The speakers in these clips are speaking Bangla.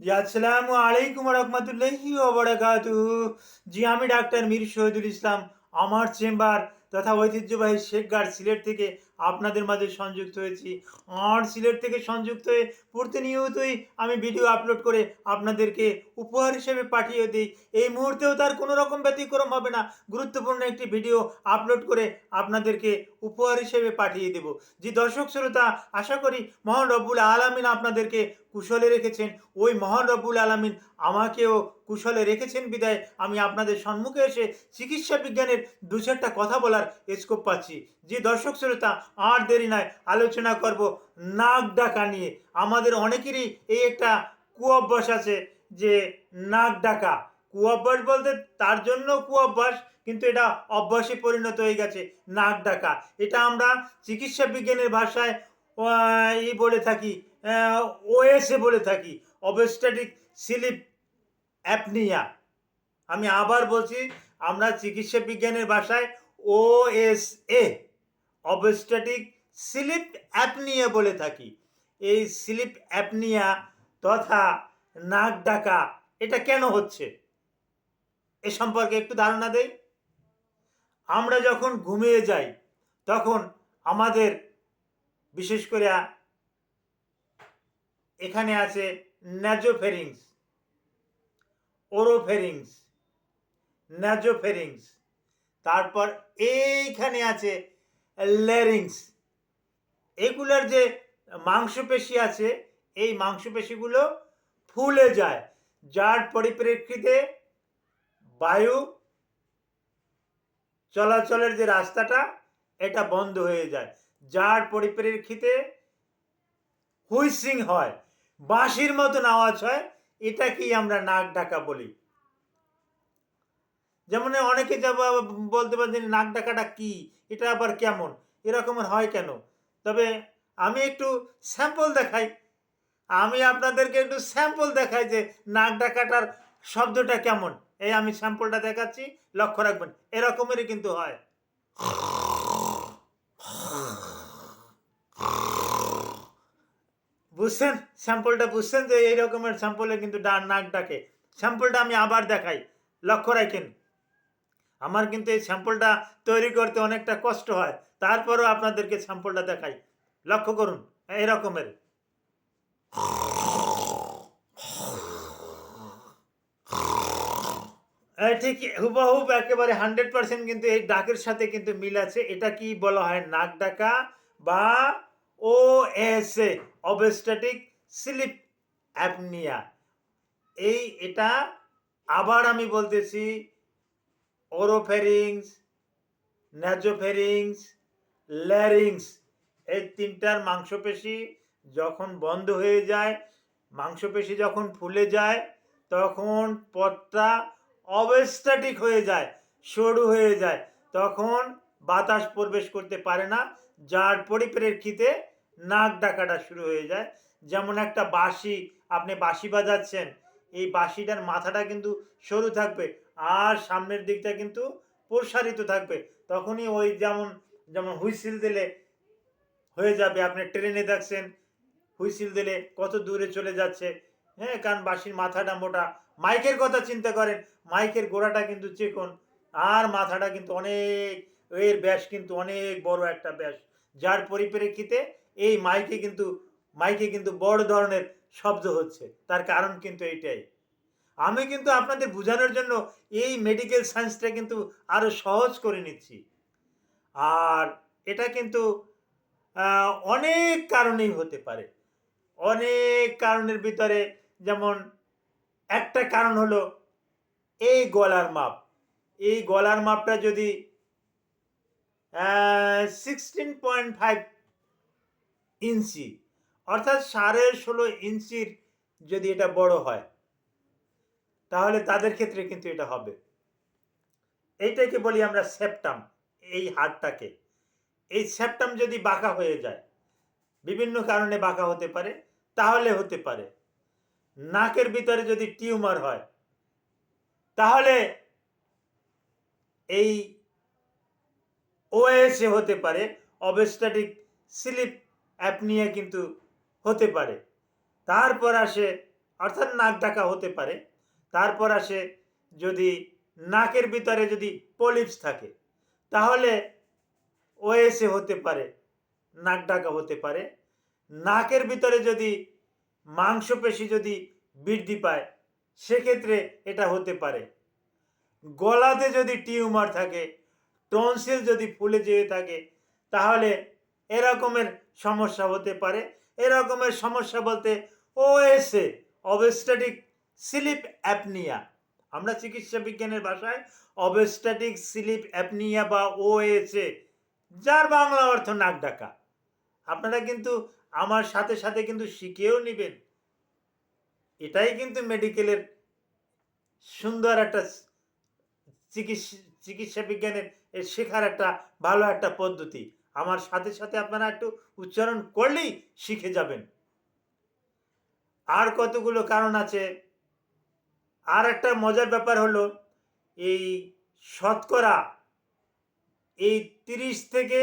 জি, আসসালামু আলাইকুম রহমতুল্লাহি ওবারাকাতুহু। জি, আমি ডাক্তার মীর শহীদুল ইসলাম। আমার চেম্বার তথা ঐতিহ্যবাহী শেখগাঁর সিলেট থেকে আপনাদের মাঝে সংযুক্ত হয়েছি। আর সিলেট থেকে সংযুক্ত হয়ে প্রতিনিয়তই আমি ভিডিও আপলোড করে আপনাদেরকে উপহার হিসেবে পাঠিয়ে দিই। এই মুহূর্তেও তার কোনো রকম ব্যতিক্রম হবে না। গুরুত্বপূর্ণ একটি ভিডিও আপলোড করে আপনাদেরকে উপহার হিসেবে পাঠিয়ে দেব। জি দর্শক শ্রোতা, আশা করি মহান রব্বুল আলামিন আপনাদেরকে কুশলে রেখেছেন। ওই মহান রব্বুল আলামিন আমাকেও কুশলে রেখেছেন বিদায় আমি আপনাদের সম্মুখে এসে চিকিৎসা বিজ্ঞানের দু চারটা কথা বলার স্কোপ পাচ্ছি। যে দর্শক শ্রোতা, আর দেরি নয়, আলোচনা করব নাক ডাকা নিয়ে। আমাদের অনেকেরই এই একটা কুঅভ্যাস আছে যে নাক ডাকা। কুঅভ্যাস বলতে তার জন্য কুঅভ্যাস, কিন্তু এটা অভ্যাসে পরিণত হয়ে গেছে নাক ডাকা। এটা আমরা চিকিৎসা বিজ্ঞানের ভাষায় বলে থাকি, ওএসএ বলে থাকি, অবস্ট্যাটিক স্লিপ অ্যাপনিয়া। আমি আবার বলছি, আমরা চিকিৎসা বিজ্ঞানের ভাষায় ওএসএ, অবস্ট্যাটিক স্লিপ অ্যাপনিয়া বলে থাকি। এই স্লিপ অ্যাপনিয়া তথা নাক ডাকা এটা কেন হচ্ছে এ সম্পর্কে একটু ধারণা দেই। আমরা যখন ঘুমিয়ে যাই তখন আমাদের বিশেষ করে এখানে আছে ন্যাজোফেরিংস, ওরোফেরিংস, ন্যাজোফেরিংস, তারপর এইখানে আছে ল্যারিংস। এগুলোর যে মাংসপেশি আছে, এই মাংসপেশিগুলো ফুলে যায়, যার পরিপ্রেক্ষিতে বায়ু চলাচলের যে রাস্তাটা এটা বন্ধ হয়ে যায়, যার পরিপ্রেক্ষিতে হুইসিং হয়, বাঁশির মতন আওয়াজ হয়। এটাকেই আমরা নাক ডাকা বলি। যেমন অনেকে বলতে পারেন যে নাক ডাকাটা কি, এটা আবার কেমন, এরকমের হয় কেন। তবে আমি একটু স্যাম্পল দেখাই, আমি আপনাদেরকে একটু স্যাম্পল দেখাই যে নাক ডাকাটার শব্দটা কেমন। এই আমি স্যাম্পলটা দেখাচ্ছি, লক্ষ্য রাখবেন, এরকমেরই কিন্তু হয়। বুঝছেন স্যাম্পলটা, বুঝছেন যে এই রকমের স্যাম্পলে কিন্তু নাক ডাকে। স্যাম্পলটা আমি আবার দেখাই, লক্ষ্য রাখেন। আমার কিন্তু এই স্যাম্পলটা তৈরি করতে অনেকটা কষ্ট হয়, তারপরেও আপনাদেরকে স্যাম্পলটা দেখাই, লক্ষ্য করুন এরকমের। ঠিক হুবহুব একেবারে 100% কিন্তু এই ডাকের সাথে কিন্তু মিল আছে। এটা কি বলা হয়? নাক ডাকা বা ওএসএ, অবস্ট্যাটিক স্লিপ অ্যাপনিয়া। এটা আবার আমি বলতেছি, ওরোফেরিংস, ন্যাজোফেরিংস, ল্যারিংস, এই তিনটার মাংসপেশি যখন বন্ধ হয়ে যায়, মাংসপেশি যখন ফুলে যায়, তখন পথটা অবস্ট্যাটিক হয়ে যায়, সরু হয়ে যায়, তখন বাতাস প্রবেশ করতে পারে না, যার পরিপ্রেক্ষিতে নাক ডাকাটা শুরু হয়ে যায়। যেমন একটা বাঁশি, আপনি বাঁশি বাজাচ্ছেন, এই বাঁশিটার মাথাটা কিন্তু সরু থাকবে আর সামনের দিকটা কিন্তু প্রসারিত থাকবে। তখনই ওই যেমন যেমন হুইসেল দিলে হয়ে যাবে। আপনি ট্রেনে দেখছেন হুইসেল দিলে কত দূরে চলে যাচ্ছে, হ্যাঁ, কারণ বাঁশির মাথাটা মোটা। মাইকের কথা চিন্তা করেন, মাইকের গোড়াটা কিন্তু চিকন আর মাথাটা কিন্তু অনেক, এর ব্যাস কিন্তু অনেক বড় একটা ব্যাস, যার পরিপ্রেক্ষিতে এই মাইকে কিন্তু বড় ধরনের শব্দ হচ্ছে। তার কারণ কিন্তু এইটাই। আমি কিন্তু আপনাদের বোঝানোর জন্য এই মেডিকেল সায়েন্সটা কিন্তু আরো সহজ করে নিচ্ছি। আর এটা কিন্তু অনেক কারণেই হতে পারে। অনেক কারণের ভিতরে যেমন একটা কারণ হলো এই গলার মাপ। এই গলার মাপটা যদি 16.5 ইঞ্চি, অর্থাৎ 16.5 ইঞ্চির যদি এটা বড় হয়, তাহলে তাদের ক্ষেত্রে কিন্তু এটা হবে। এইটাকে বলি আমরা সেপ্টাম। এই হাড়টাকে, এই সেপ্টাম যদি বাঁকা হয়ে যায়, বিভিন্ন কারণে বাঁকা হতে পারে, তাহলে হতে পারে। নাকের ভিতরে যদি টিউমার হয়, তাহলে এই ওএসএ হতে পারে, অবস্ট্যাটিক স্লিপ অ্যাপনিয়া কিন্তু হতে পারে। তারপর আসে অর্থাৎ নাক ডাকা হতে পারে। তারপর আসে যদি নাকের ভিতরে যদি পলিপস থাকে তাহলে ওএসএ হতে পারে, নাক ডাকা হতে পারে। নাকের ভিতরে যদি মাংসপেশি যদি বৃদ্ধি পায় সেক্ষেত্রে এটা হতে পারে। গলাতে যদি টিউমার থাকে, টনসিল যদি ফুলে যেয়ে থাকে তাহলে এরকমের সমস্যা হতে পারে। এরকমের সমস্যা বলতে ওএসএ, অবস্ট্যাটিক স্লিপ অ্যাপনিয়া, আমরা চিকিৎসা বিজ্ঞানের ভাষায় অবস্ট্যাটিক স্লিপ অ্যাপনিয়া বা ওএসএ, যার বাংলা অর্থ নাক ডাকা। আপনারা কিন্তু আমার সাথে সাথে কিন্তু শিখেও নেবেন। এটাই কিন্তু মেডিকেলের সুন্দর একটা চিকিৎসা বিজ্ঞানের শেখার একটা ভালো একটা পদ্ধতি। আমার সাথে সাথে আপনারা একটু উচ্চারণ করলেই শিখে যাবেন। আর কতগুলো কারণ আছে। আর একটা মজার ব্যাপার হলো এই শতকরা এই 30 থেকে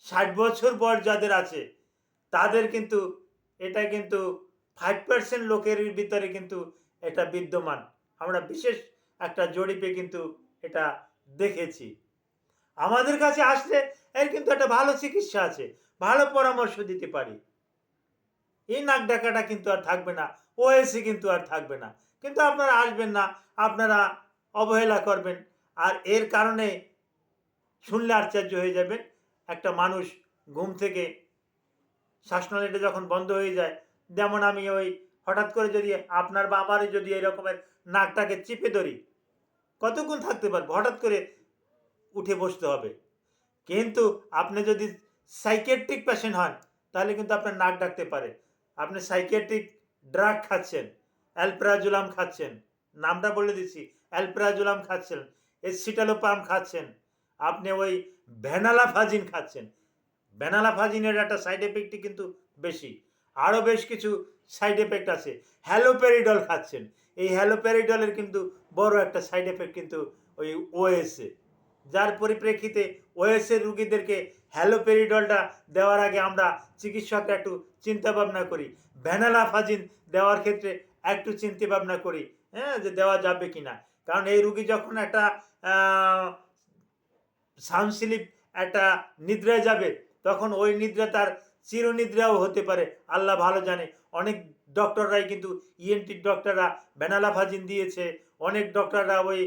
60 বছর বয়স যাদের আছে তাদের কিন্তু এটা কিন্তু 5% লোকের ভিতরে কিন্তু এটা বিদ্যমান। আমরা বিশেষ একটা জরিপে কিন্তু এটা দেখেছি। আমাদের কাছে আসলে এর কিন্তু একটা ভালো চিকিৎসা আছে, ভালো পরামর্শ দিতে পারি। এই নাক ডাকাটা কিন্তু আর থাকবে না, ওএসি কিন্তু আর থাকবে না। কিন্তু আপনারা আসবেন না, আপনারা অবহেলা করবেন। আর এর কারণে শুনলে আশ্চর্য হয়ে যাবেন, একটা মানুষ ঘুম থেকে শ্বাসনালীটা যখন বন্ধ হয়ে যায়, যেমন আমি ওই হঠাৎ করে যদি আপনার বা আমারই যদি এই রকমের নাকটাকে চিপে ধরি, কতক্ষণ থাকতে পারবো? হঠাৎ করে উঠে বসতে হবে। কিন্তু আপনি যদি সাইকিয়াট্রিক পেশেন্ট হন তাহলে কিন্তু আপনার নাক ডাকতে পারে। আপনি সাইকিয়াট্রিক ড্রাগ খাচ্ছেন, অ্যালপ্রাজোলাম খাচ্ছেন, নামটা বলে দিচ্ছি, অ্যালপ্রাজোলাম খাচ্ছেন, এসিটালোপাম খাচ্ছেন, আপনি ওই ভ্যানালাফাজিন খাচ্ছেন। ভ্যানালাফাজিনের একটা সাইড এফেক্টই কিন্তু বেশি। আরও বেশ কিছু সাইড এফেক্ট আছে। হ্যালোপেরিডল খাচ্ছেন, এই হ্যালোপেরিডলের কিন্তু বড় একটা সাইড এফেক্ট কিন্তু ওই ওএসএ, যার পরিপ্রেক্ষিতে ওএসএ রুগীদেরকে হ্যালোপেরিডলটা দেওয়ার আগে আমরা চিকিৎসকরা একটু চিন্তা ভাবনা করি। ভ্যানালাফাজিন দেওয়ার ক্ষেত্রে একটু চিন্তা ভাবনা করি, হ্যাঁ, যে দেওয়া যাবে কিনা। কারণ এই রুগী যখন একটা সাউন্ড স্লিপ, একটা নিদ্রায় যাবে, তখন ওই নিদ্রা তার চিরনিদ্রাও হতে পারে, আল্লাহ ভালো জানে। অনেক ডক্টররাই কিন্তু ইএনটি ডক্টররা ভ্যানালাফাজিন দিয়েছে, অনেক ডক্টররা ওই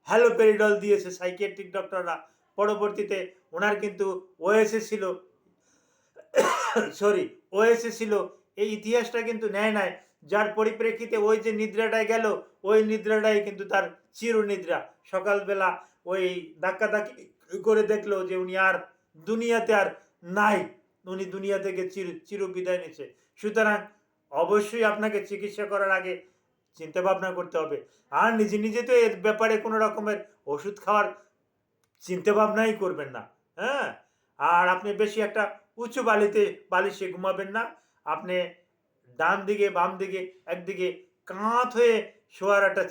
হ্যালোপেরিডল দিয়েছে, সাইকিয়াট্রিক ডক্টররা। পরবর্তীতে ওনার কিন্তু ওএসএ ছিল, সরি, ওএসএ ছিল, এই ইতিহাসটা কিন্তু নেয় নাই, যার পরিপ্রেক্ষিতে ওই যে নিদ্রাটায় গেল, ওই নিদ্রাটাই কিন্তু তার চিরনিদ্রা। সকালবেলা ওই ধাক্কাধাক্কি করে দেখলো যে উনি আর দুনিয়াতে আর নাই, উনি দুনিয়া থেকে চির বিদায় নিচ্ছে। সুতরাং অবশ্যই আপনাকে চিকিৎসা করার আগে চিন্তা ভাবনা করতে হবে। আর নিজে নিজে তো এর ব্যাপারে কোনো রকমের ওষুধ খাওয়ার চিন্তা ভাবনাই করবেন না, হ্যাঁ। আর আপনি বেশি একটা উঁচু বালিশে ঘুমাবেন না। আপনি ডান দিকে বাম দিকে একদিকে কাঁধ হয়ে শোয়ার একটা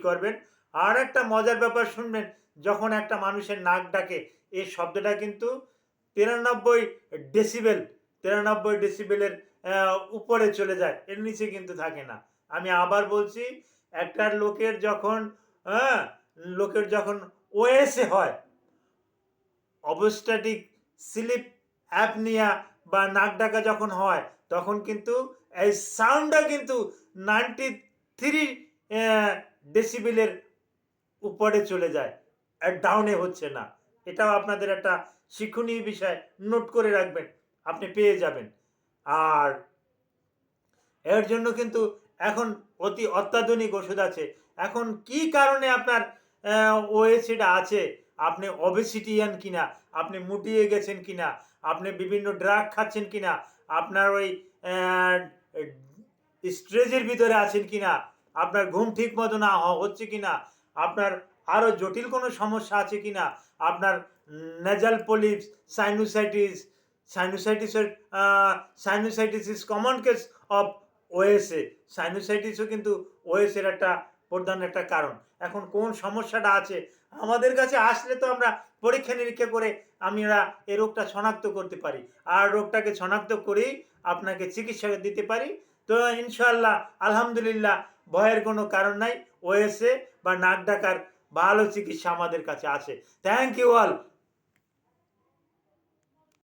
করবেন। আর একটা মজার ব্যাপার শুনবেন, যখন একটা মানুষের নাক ডাকে, এই শব্দটা কিন্তু 93 ডেসিবেল, 93 ডেসিবেলের উপরে চলে যায়, এর নিচে কিন্তু থাকে না। আমি আবার বলছি, একটা লোকের যখন হ্যাঁ, লোকের যখন ওএসএ হয়, অবস্ট্যাটিক স্লিপ অ্যাপনিয়া বা নাক ডাকা যখন হয়, তখন কিন্তু এই সাউন্ডটা কিন্তু 93 ডেসিবেলের উপরে চলে যায়, আর ডাউনে হচ্ছে না। এটাও আপনাদের একটা শিক্ষণীয় বিষয়, নোট করে রাখবেন, আপনি পেয়ে যাবেন। আর এর জন্য কিন্তু এখন অতি অত্যাধুনিক ওষুধ আছে। এখন কি কারণে আপনার ওএসিটা আছে, আপনি অবেসিটিয়ান কিনা, আপনি মুটিয়ে গেছেন কিনা, আপনি বিভিন্ন ড্রাগ খাচ্ছেন কিনা, আপনার ওই স্ট্রেসের ভিতরে আছেন কিনা, আপনার ঘুম ঠিক মতো না হচ্ছে কিনা, আপনার আরও জটিল কোনো সমস্যা আছে কিনা, আপনার nasal polyps, sinusitis, sinusitis is common case of OSA. সাইনোসাইটিসও কিন্তু ওএসএর একটা প্রধান একটা কারণ। এখন কোন সমস্যাটা আছে আমাদের কাছে আসলে তো আমরা পরীক্ষা নিরীক্ষা করে আমরা এই রোগটা শনাক্ত করতে পারি, আর রোগটাকে শনাক্ত করেই আপনাকে চিকিৎসা দিতে পারি, তো ইনশাআল্লাহ আলহামদুলিল্লাহ ভয়ের কোনো কারণ নাই। ওএসএ বা নাক ডাকার ভালো চিকিৎসা আমাদের কাছে আছে। Thank you all.